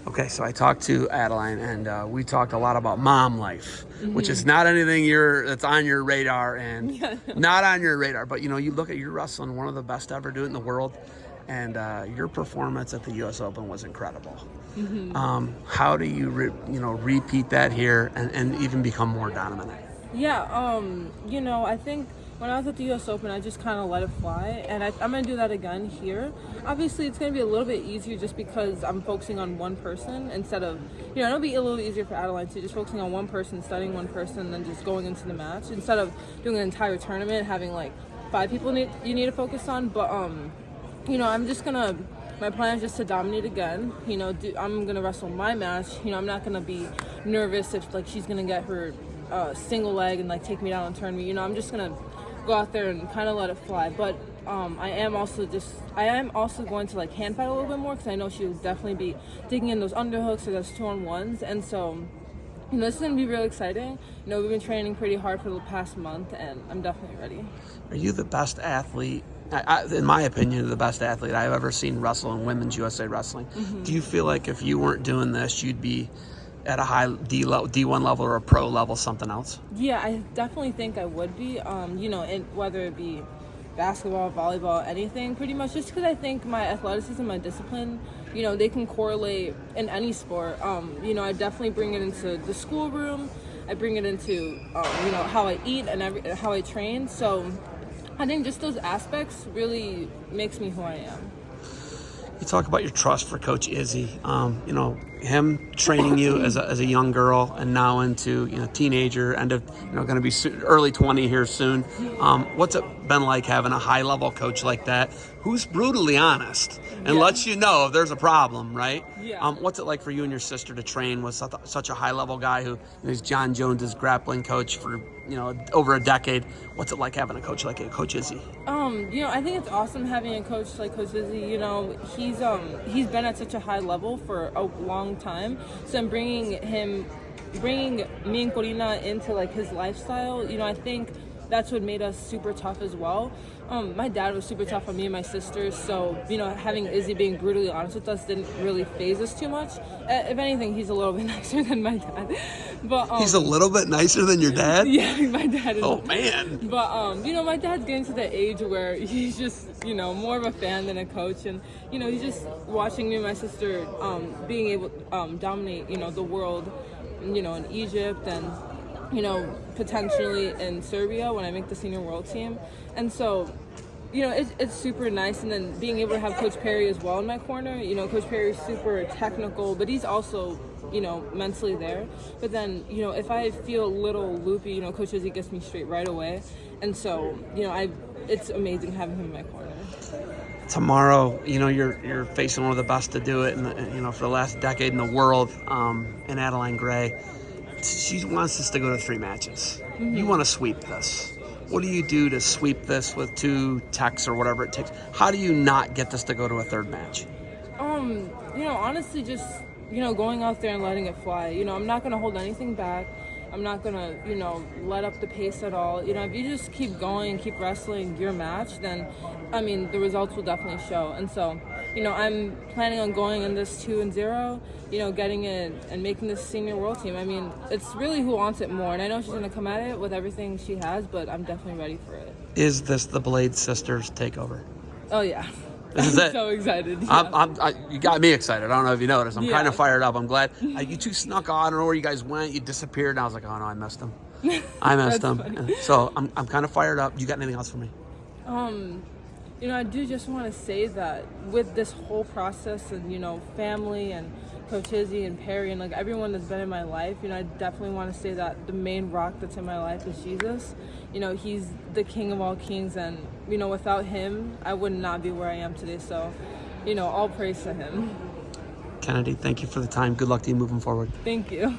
Okay, so I talked to Adeline, and we talked a lot about mom life, which is not anything that's on your radar and not on your radar. But, you look at your wrestling, one of the best ever do it in the world, and your performance at the U.S. Open was incredible. How do you, repeat that here and even become more dominant? Yeah, I think when I was at the U.S. Open, I just kind of let it fly, and I'm going to do that again here. Obviously, it's going to be a little bit easier just because I'm focusing on one person instead of, it'll be a little easier for Adeline too, just focusing on one person, studying one person, and then just going into the match instead of doing an entire tournament, having like 5 people you need to focus on. But, I'm just going to, my plan is just to dominate again. I'm going to wrestle my match. I'm not going to be nervous if like she's going to get her single leg and like take me down and turn me. I'm just going to go out there and kind of let it fly. But I am also going to like hand fight a little bit more because I know she will definitely be digging in those underhooks or those 2-on-1s, and so this is going to be really exciting. We've been training pretty hard for the past month, and I'm definitely ready. Are you the best athlete? In my opinion, the best athlete I've ever seen wrestle in women's USA wrestling. Do you feel like if you weren't doing this, you'd be at a high D1 level or a pro level, something else? Yeah, I definitely think I would be. Whether it be basketball, volleyball, anything, pretty much. Just because I think my athleticism, my discipline, they can correlate in any sport. I definitely bring it into the schoolroom. I bring it into, how I eat and how I train. So I think just those aspects really makes me who I am. You talk about your trust for Coach Izzy. Him training you as a young girl and now into teenager, end of going to be early 20 here soon. What's it been like having a high level coach like that who's brutally honest and lets you know if there's a problem, right? Yeah. What's it like for you and your sister to train with such a high level guy who is John Jones's grappling coach for over a decade? What's it like having a coach like Coach Izzy? I think it's awesome having a coach like Coach Izzy. He's been at such a high level for a long time. So I'm bringing me and Corina into like his lifestyle. I think that's what made us super tough as well. My dad was super tough on me and my sister, so having Izzy being brutally honest with us didn't really faze us too much. If anything, he's a little bit nicer than my dad. But he's a little bit nicer than your dad? Yeah, my dad is. Oh man. But my dad's getting to the age where he's just more of a fan than a coach, and he's just watching me and my sister being able to dominate the world, in Egypt and potentially in Serbia when I make the senior world team. And so, it's super nice. And then being able to have Coach Perry as well in my corner. Coach Perry is super technical, but he's also, mentally there. But then, if I feel a little loopy, Coach Izzy gets me straight right away. And so, it's amazing having him in my corner. Tomorrow, you're facing one of the best to do it, for the last decade in the world, in Adeline Gray. She wants us to go to 3 matches. You want to sweep this. What do you do to sweep this with 2 techs or whatever it takes? How do you not get this to go to a 3rd match? Honestly, just, going out there and letting it fly. I'm not going to hold anything back. I'm not going to, let up the pace at all. If you just keep going and keep wrestling your match, then, the results will definitely show. And so, I'm planning on going in this 2-0, getting it and making this senior world team. It's really who wants it more. And I know she's going to come at it with everything she has, but I'm definitely ready for it. Is this the Blade Sisters takeover? Oh, yeah. This is it. I'm so excited. Yeah. You got me excited. I don't know if you noticed. I'm kind of fired up. I'm glad. You 2 snuck on. I don't know where you guys went. You disappeared. And I was like, oh, no, I missed them. I missed them. Funny. So I'm kind of fired up. You got anything else for me? I do just want to say that with this whole process and, family and Coach Izzy and Perry and, everyone that's been in my life, I definitely want to say that the main rock that's in my life is Jesus. He's the King of all kings, and, without him, I would not be where I am today. So, all praise to him. Kennedy, thank you for the time. Good luck to you moving forward. Thank you.